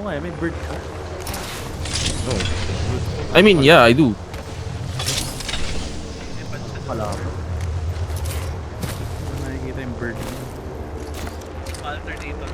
Oo nga, may bird ka. No. I mean, yeah, I do. Wala ako. Hindi nakikita yung bird. Alternator.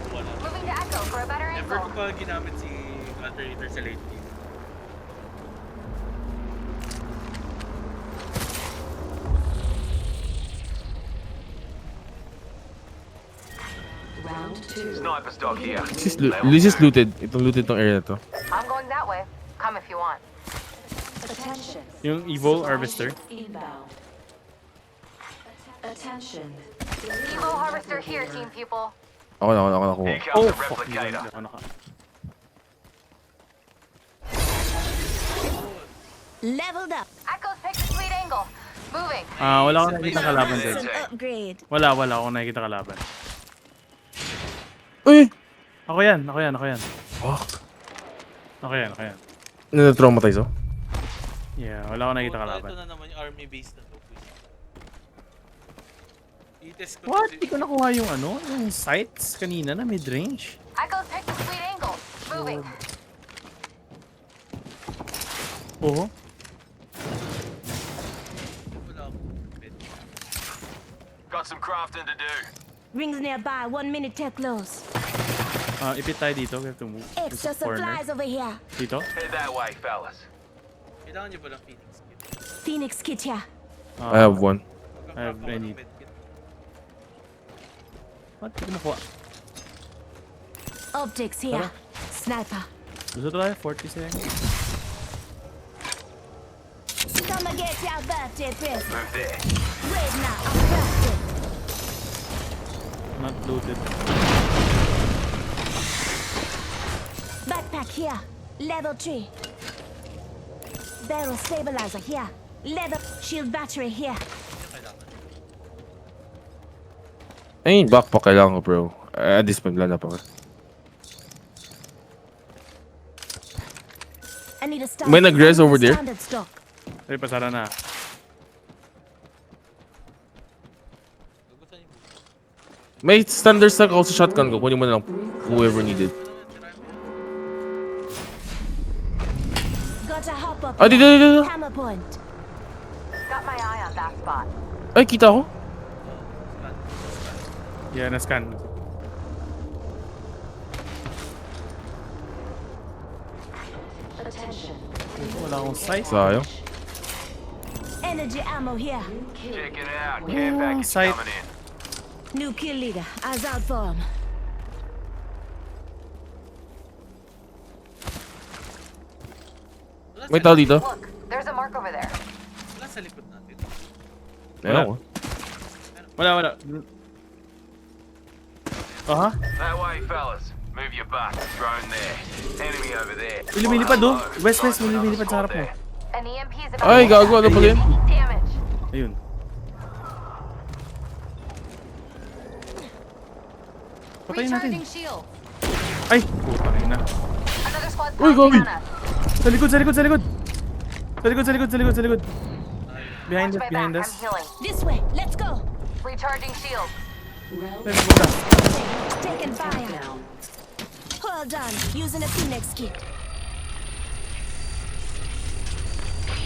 Wala. Moving to Echo for a better Never ko angle. pa ginamit si alternator sa late game. Sniper stock here. This is looted. Itong looted tong area na to. I'm going that way. Come if you want. Attention. Yung Evo Supplies Harvester. Inbound. Attention. Evo Harvester here, team pupil. Ako nakuha. Here Oh, comes the fuck. replicator. Ako naka. Leveled up. Echo's picked a sweet angle. Moving. Wala akong nakikita kalaban It's doon. an Upgrade. Wala akong nakikita kalaban. Uy! Ako yan. Fuck. Ako yan. Nanatraumatize oh. Yeah, wala akong nakikita Ito kalaban. na naman yung army base na to. I-test ko. What? Di ko nakuha yung yung sights kanina na mid-range. Echo's picked a sweet angle. Moving. Oo. Wala ako. Got some crafting to do. Rings nearby. 1 minute till close. Ipit tayo dito. We have to move. Extra Dito sa corner. supplies over here. Dito? Head that way, fellas. Kailangan nyo ba lang Phoenix kit? Phoenix kit here. I have one. I have any. Medkit. What? Di ko makuha. Optics here. Tara. Sniper. Gusto tayo? 40 seconds. Come and get your birthday present. Move there. Wait now. I'm crafted. Not looted. Backpack here. Level 3. Barrel stabilizer here. Level shield battery here. Ay, backpack kailangan ko bro. At this point, wala na pa. I need a start. May nag-res over there? Standard stock. Ay, pasara na. May standard stock ako sa shotgun ko. Kunin mo na lang whoever needed. Got a hop up. Ah, dito. Hammer point. Got my eye on that spot. Ay, kita ko. Yeah, na-scan. Attention. Wala akong sight. Sayang. Energy ammo here. Check it out. Care package sight. coming in. New kill leader. Eyes out for him. May tao dito. Look, there's a mark over there. Wala sa likod natin. Ayun ko. Wala. Aha. That way, fellas. Move your butt. Drone there. Enemy over there. May lumilipad oh. Hello. West, Find may another lumilipad sa harap squad mo. there. An EMP is about Ay, to gago. Ano pala yun? Taking damage. Ayun. Patayin natin. Recharging shield. Ay! Putang ina. Another squad's Uy, pouncing Gogi. on us. Sa likod. Sa likod. Behind Watch us, my behind back. us. I'm healing. This way. Let's go. Recharging shield. Ay, pupunta. Taking fire. Down. Hold on. Using a Phoenix kit.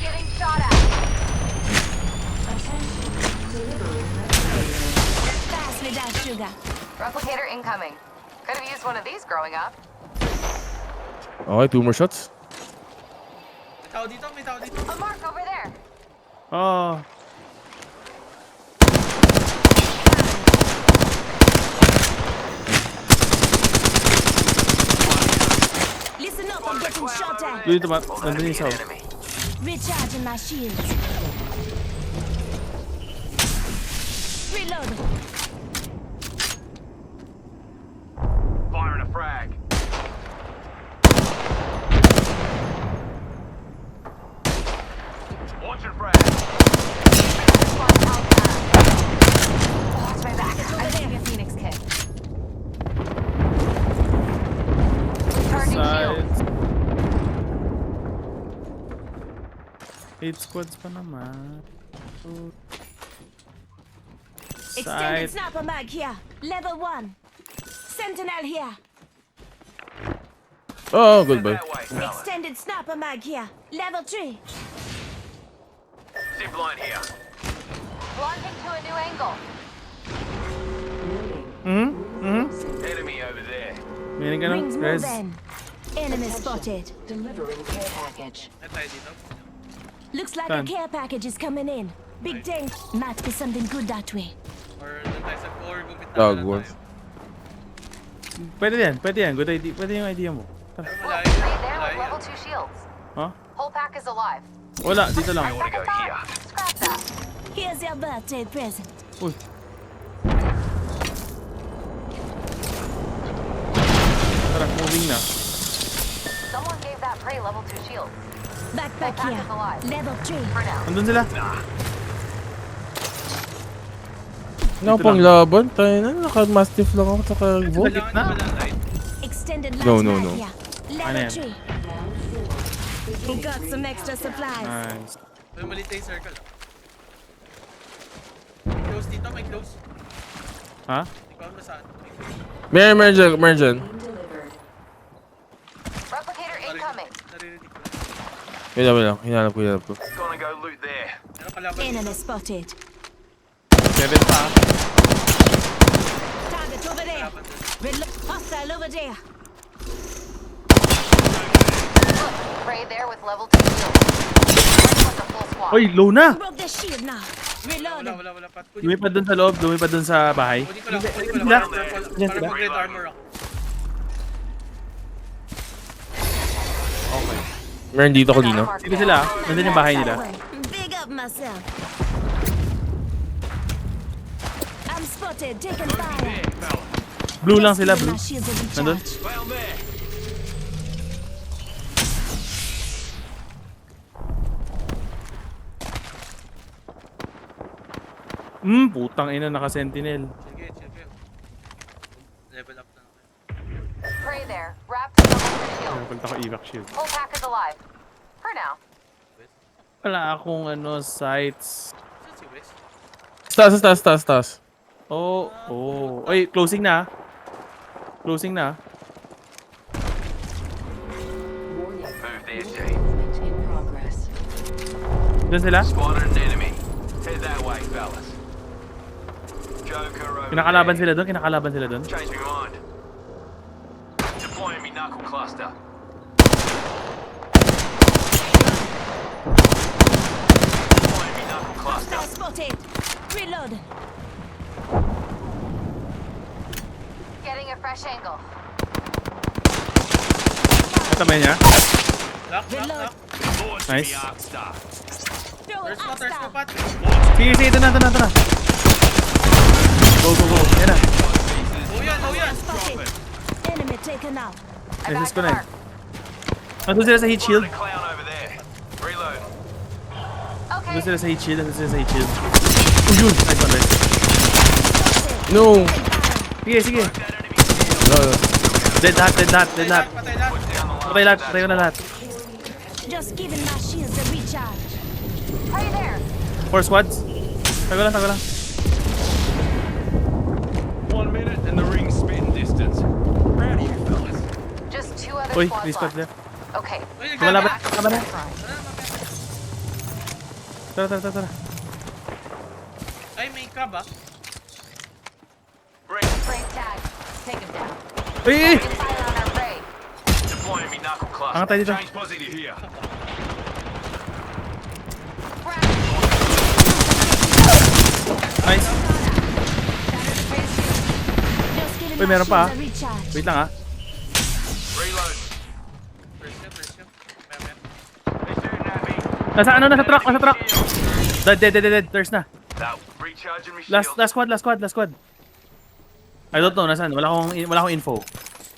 Getting shot at. Pass me that sugar. Replicator incoming. Could have used one of these growing up. Okay, 2 more shots. May tao dito. A mark over there. Oh. Listen up. I'm getting shot at. Dito ba? Nandun yung isa. oh. Enemy. Recharging my shields. Reloading. Firing a frag. Launching frag. Squad's outside. Watch my back. I'm taking a Phoenix kit. Recharging shield. Sides. 8 squads pa naman. Extended Side. sniper mag here. Level 1. Sentry Sentinel here. Oh, Head goodbye. that way, fellas. Extended sniper mag here. Level 3. Zip line here. Launching to a new angle. Enemy over there. Meron ka no? Rings Guys, moving. Enemy spotted. Delivering care package. Ay tayo dito. Looks like Done. a care package is coming in. Big ding. Might be something good that way. Or doon tayo sa core, gumit na Dog lang wars. tayo. pwede yan. Good idea. Pwede yung idea mo. Tara. Pero Look, malayo. trade there with Malayo. level 2 shields. Ha? Whole pack is alive. Wala, dito lang. wanna go Second thought, here. scrap that. Here's your birthday present. Uy. Tara, moving na. Someone gave that prey level 2 shields. Backpack Pack here. is alive. Level 3. For now. Andun sila. Ano pang laban? Tayo na, naka-mastiff lang ako, saka Volt. Kailangan nyo ba ng light? Extended No, large no, mag no. here. Ano Level yan? 3. Got some extra supplies. Nice. May maliit na yung circle. May close dito, may close. Ha? Ikaw na saan? May close. Meron dyan. Delivered. Replicator incoming. Naririnig ko. Wait lang. Hinanap ko. Gonna go loot there. Meron kalaban Enemy dito. spotted. 7 pa. Target over there. Kalaban dito. Reload. Hostile over there. Look, prey there with level 2 shields. Running with a full squad. Uy, low na! Broke the shield now. Reload. Wala. Pat. Lumipad dun sa loob, lumipad dun sa bahay. Kunin ko lang. Sila? Yan Para sila? mag-red armor ako. Meron dito kanina. Sino sila? Nandun yung bahay nila. Big up myself. I'm spotted. Taking fire. Blue lang sila, Just blue. giving my shields a Nandun? recharge. Found there. Putang ina, naka-sentinel. Sige, chill. Level up na ako. Prey there. Wrapped in level 2 shields. Napagta ko evac shield. Whole pack is alive. For now. Wala akong sights. Saan si West? Taas. Oh. Oy, closing na. Closing na. Warning. Move there, team. Movement in progress. Doon sila? Spotted an enemy. Head that way, fellas. Joker over Kinakalaban there. sila doon. Change my mind. Deploying me knuckle cluster. Deploying me knuckle cluster. Hostile spotted. Reload. Getting a fresh angle. Katabay niya. Lock. Nice. Throw an There's no, upstar. Pat. Sige, ito na. Go. Yan na. Oh yan. Spotted. Enemy taken out. I This is bagged the good. mark. Nandun sila sa heat shield. Spotted a clown over there. Reload. Nandun Okay. sila sa heat shield. Oh, yun. Nice one, nice. No. Sige. That enemy shield. Wala. Dead lahat. Patay lahat. Put down the last Patay ko na lahat. Just giving my shields a recharge. Prey there. 4 squads. Tago lang. 1 minute and the ring's spitting distance. Proud of you, fellas. Just 2 other Uy, squads may squad left. left. Okay. Uy, Lumalaban. nagkakaroon. Tama na. Tara. Ay, may crab ah. Ring. Prey tag. Take him down. Uy! Fire on our prey. Deploying me knuckle cluster. Angat tayo dito. Change positive here. Nice. Just giving Uy, my meron pa, shields a recharge. Wait lang, Reload. First shot. Meron. They shooting at me. Nasa truck. Dead. There's na. That recharging me Last shield. squad. I don't know, nasaan? Wala akong info.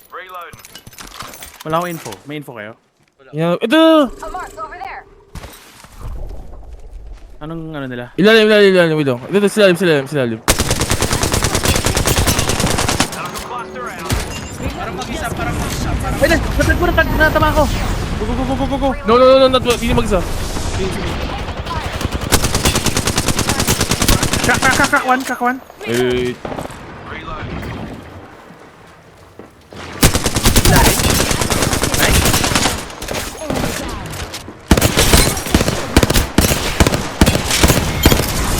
Reloading. May info kayo? Yan. Ito! A mark over there. Anong nila? Ilalim. Wait lang. Ito, silalim. Knuckle cluster out. Parang mag-isa. Ay, natag ko, natama ako. Go. No, hindi mag-isa. Crack one. Wait. Reloading.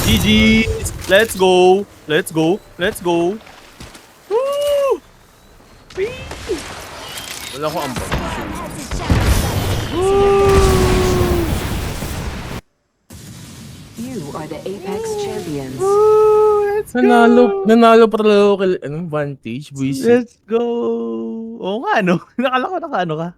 GG! Let's go! Let's go! Let's go! Woo! Whee! Wala ko ambag. Has his shadow. You are the Apex champions. Let's go! Nanalo pa talaga ako kay, vantage, buisit. Let's go! Oo nga, no? Nakala ko naka ano ka.